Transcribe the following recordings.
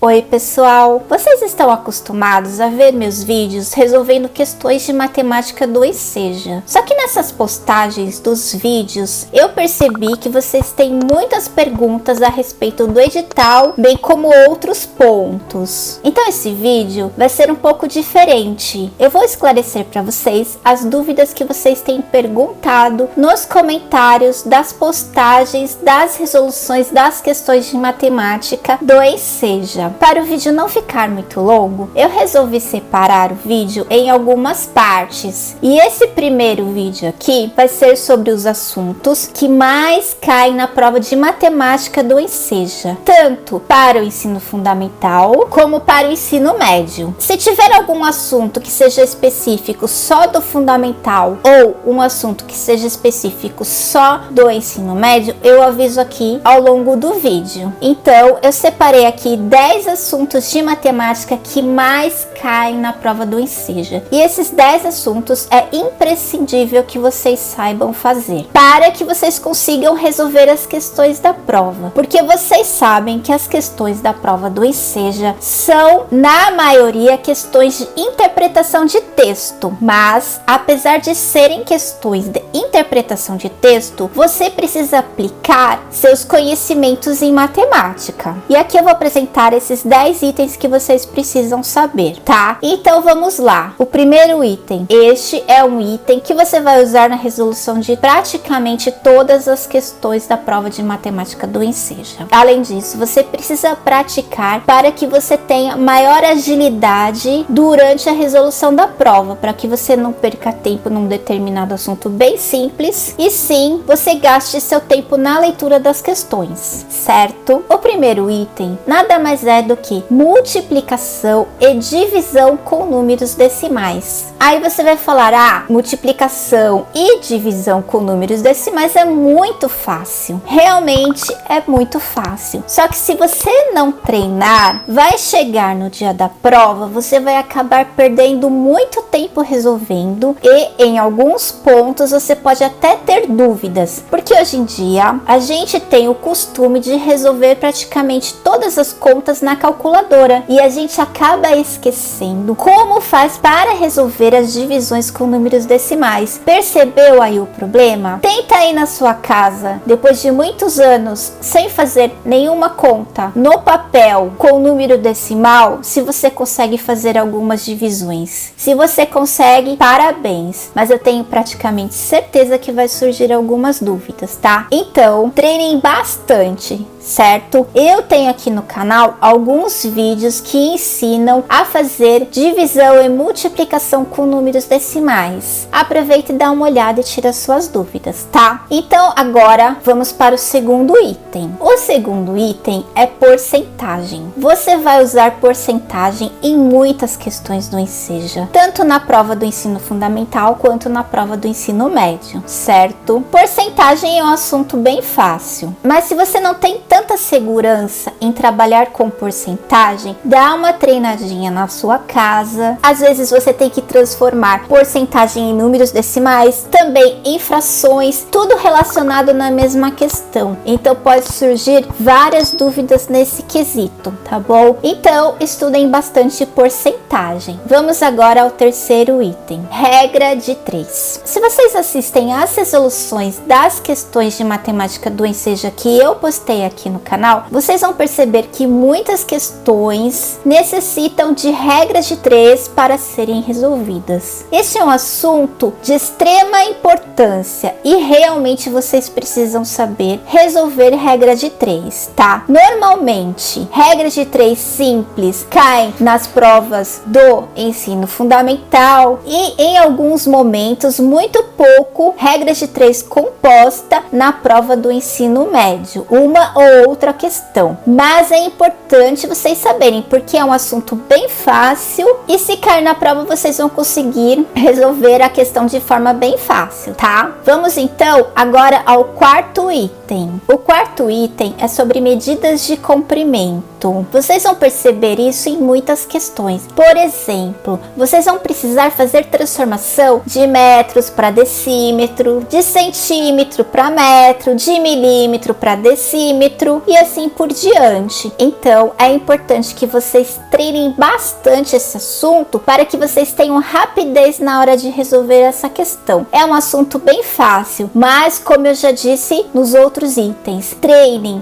Oi pessoal, vocês estão acostumados a ver meus vídeos resolvendo questões de matemática do Enseja. Só que nessas postagens dos vídeos eu percebi que vocês têm muitas perguntas a respeito do edital, bem como outros pontos. Então esse vídeo vai ser um pouco diferente. Eu vou esclarecer para vocês as dúvidas que vocês têm perguntado nos comentários das postagens das resoluções das questões de matemática do Enseja. Para o vídeo não ficar muito longo, eu resolvi separar o vídeo em algumas partes. E esse primeiro vídeo aqui vai ser sobre os assuntos que mais caem na prova de matemática do Enseja, tanto para o ensino fundamental como para o ensino médio. Se tiver algum assunto que seja específico só do fundamental ou um assunto que seja específico só do ensino médio, eu aviso aqui ao longo do vídeo. Então, eu separei aqui 10 assuntos de matemática que mais caem na prova do Enseja. E esses 10 assuntos é imprescindível que vocês saibam fazer, para que vocês consigam resolver as questões da prova. Porque vocês sabem que as questões da prova do Enseja são, na maioria, questões de interpretação de texto. Mas, apesar de serem questões de interpretação de texto, você precisa aplicar seus conhecimentos em matemática. E aqui eu vou apresentar esses 10 itens que vocês precisam saber, tá? Então vamos lá. O primeiro item. Este é um item que você vai usar na resolução de praticamente todas as questões da prova de matemática do Enseja. Além disso, você precisa praticar para que você tenha maior agilidade durante a resolução da prova, para que você não perca tempo num determinado assunto bem simples e sim, você gaste seu tempo na leitura das questões, certo? O primeiro item nada mais é do que multiplicação e divisão com números decimais. Aí você vai falar, multiplicação e divisão com números decimais é muito fácil. Realmente é muito fácil. Só que se você não treinar, vai chegar no dia da prova, você vai acabar perdendo muito tempo resolvendo e em alguns pontos você pode até ter dúvidas. Porque hoje em dia a gente tem o costume de resolver praticamente todas as contas na calculadora e a gente acaba esquecendo como faz para resolver as divisões com números decimais. Percebeu aí o problema? Tenta aí na sua casa, depois de muitos anos sem fazer nenhuma conta no papel com número decimal, se você consegue fazer algumas divisões. Se você consegue, parabéns, mas eu tenho praticamente certeza que vai surgir algumas dúvidas, tá? Então, treinem bastante, certo? Eu tenho aqui no canal alguns vídeos que ensinam a fazer divisão e multiplicação com números decimais. Aproveita e dá uma olhada e tira suas dúvidas, tá? Então agora vamos para o segundo item. O segundo item é porcentagem. Você vai usar porcentagem em muitas questões do Enseja, tanto na prova do ensino fundamental quanto na prova do ensino médio, certo? Porcentagem é um assunto bem fácil, mas se você não tem tanta segurança em trabalhar com porcentagem, dá uma treinadinha na sua casa. Às vezes você tem que transformar porcentagem em números decimais, também em frações, tudo relacionado na mesma questão. Então pode surgir várias dúvidas nesse quesito, tá bom? Então estudem bastante porcentagem. Vamos agora ao terceiro item, regra de 3. Se vocês assistem às resoluções das questões de matemática do Enseja que eu postei aqui no canal, vocês vão perceber que muitas questões necessitam de regras de 3 para serem resolvidas. Este é um assunto de extrema importância e realmente vocês precisam saber resolver regra de 3, tá? Normalmente, regras de 3 simples caem nas provas do ensino fundamental e em alguns momentos, muito pouco, regras de 3 composta na prova do ensino médio, uma ou outra questão. Mas é importante vocês saberem, porque é um assunto bem fácil e se cair na prova vocês vão conseguir resolver a questão de forma bem fácil, tá? Vamos então agora ao quarto item. item. O quarto item é sobre medidas de comprimento. Vocês vão perceber isso em muitas questões. Por exemplo, vocês vão precisar fazer transformação de metros para decímetro, de centímetro para metro, de milímetro para decímetro e assim por diante. Então, é importante que vocês treinem bastante esse assunto para que vocês tenham rapidez na hora de resolver essa questão. É um assunto bem fácil, mas como eu já disse nos outros itens, treinem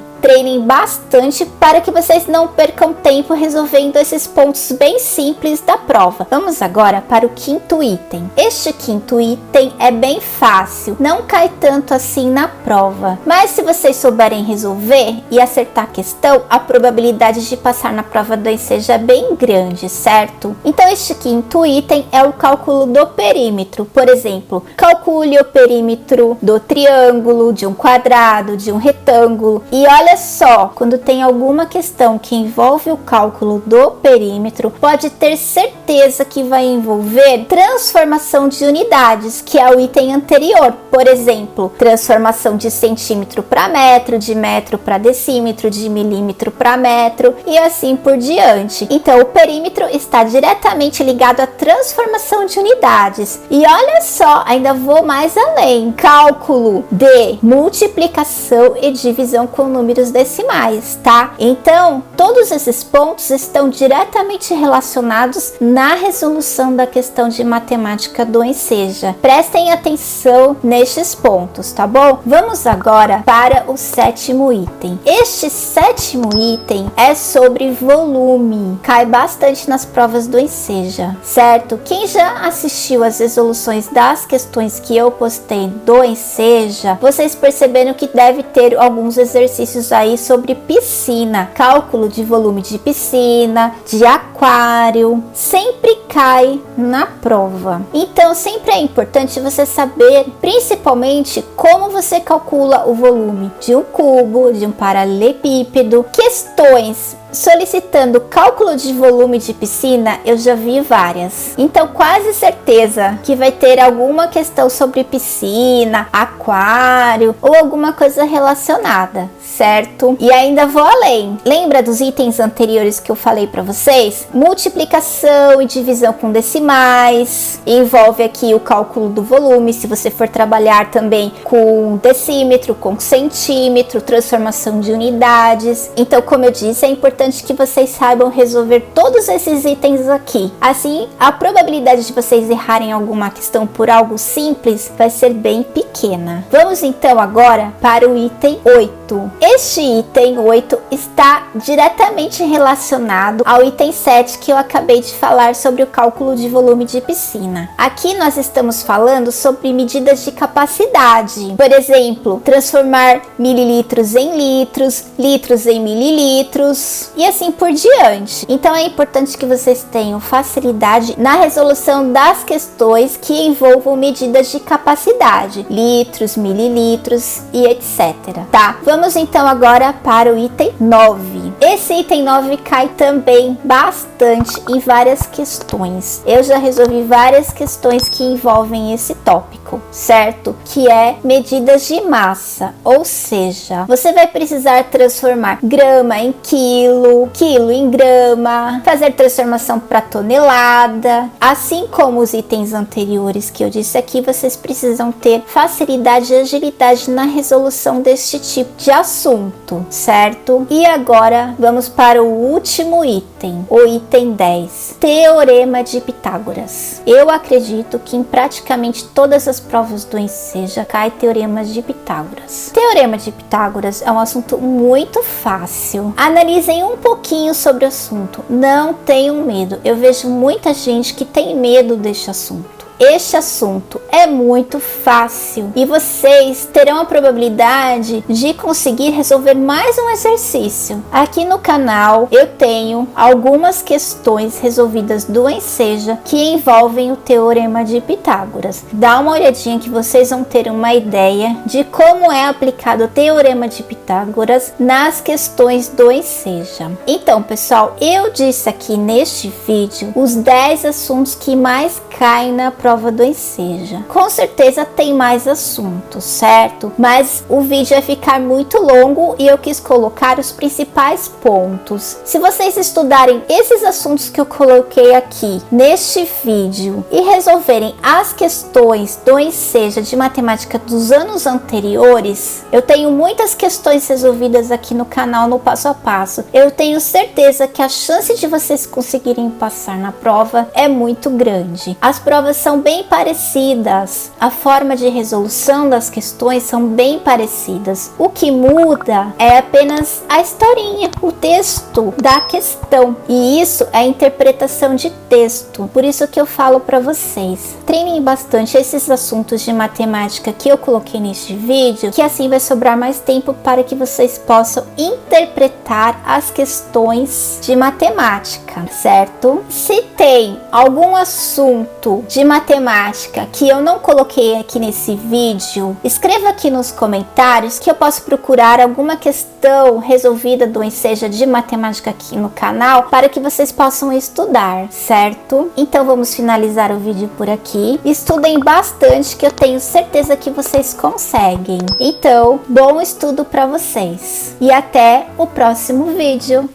bastante para que vocês não percam tempo resolvendo esses pontos bem simples da prova. Vamos agora para o quinto item. Este quinto item é bem fácil, não cai tanto assim na prova, mas se vocês souberem resolver e acertar a questão, a probabilidade de passar na prova do Enseja é bem grande, certo? Então este quinto item é o cálculo do perímetro. Por exemplo, calcule o perímetro do triângulo, de um quadrado, de um retângulo. E olha só, quando tem alguma questão que envolve o cálculo do perímetro, pode ter certeza que vai envolver transformação de unidades, que é o item anterior. Por exemplo, transformação de centímetro para metro, de metro para decímetro, de milímetro para metro e assim por diante. Então, o perímetro está diretamente ligado à transformação de unidades. E olha só, ainda vou mais além. Cálculo de multiplicação e divisão com números decimais, tá? Então, todos esses pontos estão diretamente relacionados na resolução da questão de matemática do Enseja. Prestem atenção nestes pontos, tá bom? Vamos agora para o sétimo item. Este sétimo item é sobre volume. Cai bastante nas provas do Enseja, certo? Quem já assistiu às resoluções das questões que eu postei do Enseja, vocês perceberam que deve ter alguns exercícios aí sobre piscina, cálculo de volume de piscina, de aquário, sempre cai na prova. Então sempre é importante você saber, principalmente, como você calcula o volume de um cubo, de um paralelepípedo. Questões solicitando cálculo de volume de piscina, eu já vi várias. Então, quase certeza que vai ter alguma questão sobre piscina, aquário ou alguma coisa relacionada, certo? E ainda vou além. Lembra dos itens anteriores que eu falei para vocês? Multiplicação e divisão com decimais. Envolve aqui o cálculo do volume, se você for trabalhar também com decímetro, com centímetro, transformação de unidades. Então, como eu disse, é importante que vocês saibam resolver todos esses itens aqui. Assim, a probabilidade de vocês errarem alguma questão por algo simples vai ser bem pequena. Vamos então agora para o item 8. Este item 8 está diretamente relacionado ao item 7 que eu acabei de falar sobre o cálculo de volume de piscina. Aqui nós estamos falando sobre medidas de capacidade. Por exemplo, transformar mililitros em litros, litros em mililitros e assim por diante. Então é importante que vocês tenham facilidade na resolução das questões que envolvam medidas de capacidade, litros, mililitros e etc. Tá? Vamos então agora para o item 9. Esse item 9 cai também bastante em várias questões. Eu já resolvi várias questões que envolvem esse tópico, certo? Que é medidas de massa, ou seja, você vai precisar transformar grama em quilo, quilo em grama, fazer transformação para tonelada. Assim como os itens anteriores que eu disse aqui, vocês precisam ter facilidade e agilidade na resolução deste tipo de assunto, certo? E agora vamos para o último item, o item 10, Teorema de Pitágoras. Eu acredito que em praticamente todas as provas do Enseja cai Teorema de Pitágoras. Teorema de Pitágoras é um assunto muito fácil. Analisem um pouquinho sobre o assunto. Não tenham medo. Eu vejo muita gente que tem medo deste assunto. Este assunto é muito fácil e vocês terão a probabilidade de conseguir resolver mais um exercício. Aqui no canal eu tenho algumas questões resolvidas do Enseja que envolvem o Teorema de Pitágoras. Dá uma olhadinha que vocês vão ter uma ideia de como é aplicado o Teorema de Pitágoras nas questões do Enseja. Então, pessoal, eu disse aqui neste vídeo os 10 assuntos que mais caem na prova prova do Enseja. Com certeza tem mais assuntos, certo? Mas o vídeo vai ficar muito longo e eu quis colocar os principais pontos. Se vocês estudarem esses assuntos que eu coloquei aqui neste vídeo e resolverem as questões do Enseja de matemática dos anos anteriores, eu tenho muitas questões resolvidas aqui no canal no passo a passo. Eu tenho certeza que a chance de vocês conseguirem passar na prova é muito grande. As provas são bem parecidas, a forma de resolução das questões são bem parecidas. O que muda é apenas a historinha, o texto da questão, e isso é a interpretação de texto. Por isso que eu falo para vocês, treinem bastante esses assuntos de matemática que eu coloquei neste vídeo, que assim vai sobrar mais tempo para que vocês possam interpretar as questões de matemática, certo? Se tem algum assunto de matemática que eu não coloquei aqui nesse vídeo, escreva aqui nos comentários que eu posso procurar alguma questão resolvida do Enseja de matemática aqui no canal para que vocês possam estudar, certo? Então vamos finalizar o vídeo por aqui. Estudem bastante que eu tenho certeza que vocês conseguem. Então, bom estudo para vocês e até o próximo vídeo.